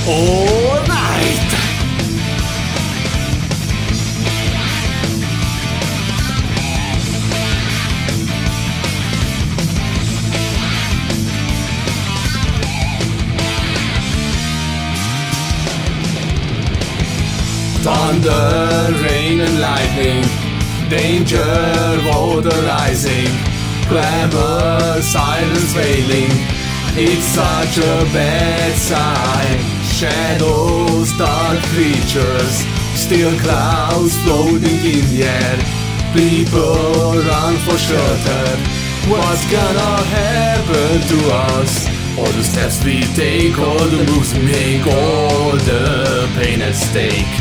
all night. Thunder, rain and lightning, danger, water rising, clamor, silence wailing. It's such a bad sign. Shadows, dark creatures, steel clouds floating in the air. People run for shelter. What's gonna happen to us? All the steps we take, all the moves we make, all the pain at stake.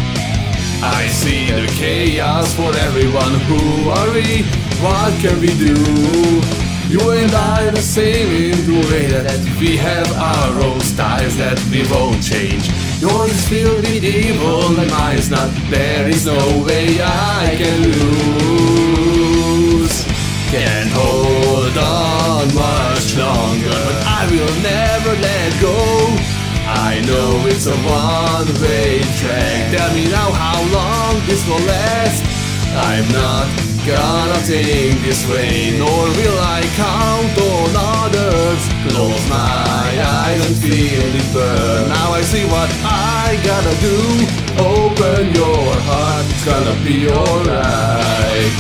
I see the chaos for everyone. Who are we? What can we do? You and I the same in the way that we have our own styles that we won't change. Yours is filled with evil and mine is not. There is no way I can lose. Can't hold on much longer, but I will never let go. I know it's a one-way track. Tell me now how long this will last. I'm not gonna think this way, nor will I count on others. Close my eyes and feel it burn. Now I see what I gotta do. Open your heart, it's gonna be alright.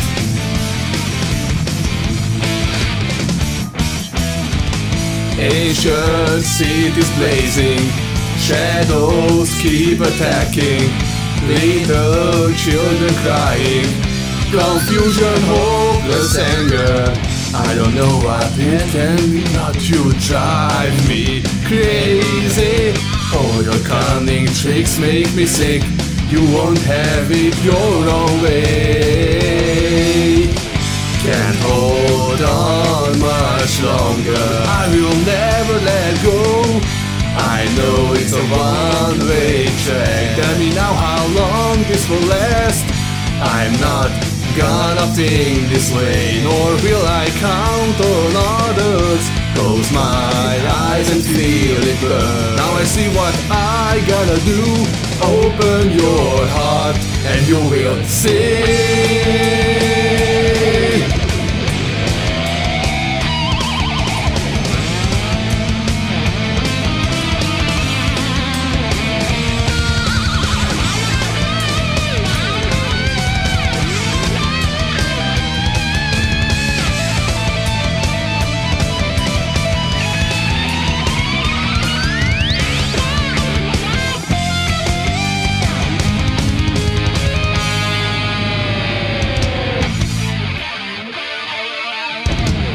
Ancient cities blazing, shadows keep attacking, little children crying, confusion, hopeless anger. I don't know what it can, but you drive me crazy. All your cunning tricks make me sick. You won't have it your own way. Can't hold on much longer. I will never let go. I know it's a one-way track. Tell me now how long this will last. I'm not gonna think this way, nor will I count on others. Close my eyes and feel it burn. Now I see what I gotta do. Open your heart and you will see.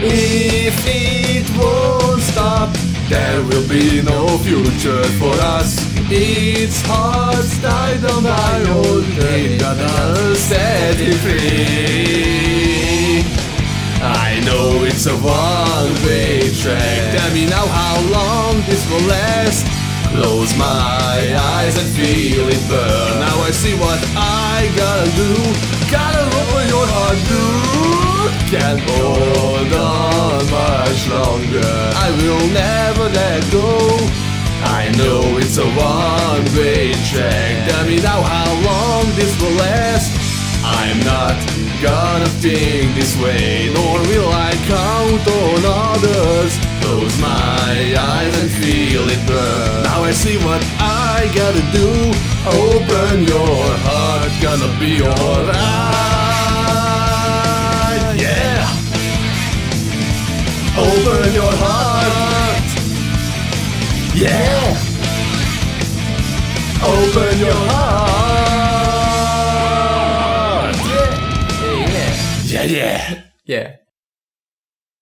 If it won't stop, there will be no future for us. Its heart's died on my own day, gotta set it free. I know it's a one-way track. Tell me now how long this will last. Close my eyes and feel it burn. Now I see what I gotta do. Gotta open your heart, dude. Can't hold on much longer. I will never let go. I know it's a one-way track. Tell me now how long this will last. I'm not gonna think this way, nor will I count on others. Close my eyes and feel it burn. Now I see what I gotta do. Open your heart, gonna be alright. Yeah. Open your heart. Yeah. Open your heart. Yeah. Yeah. Yeah. Yeah.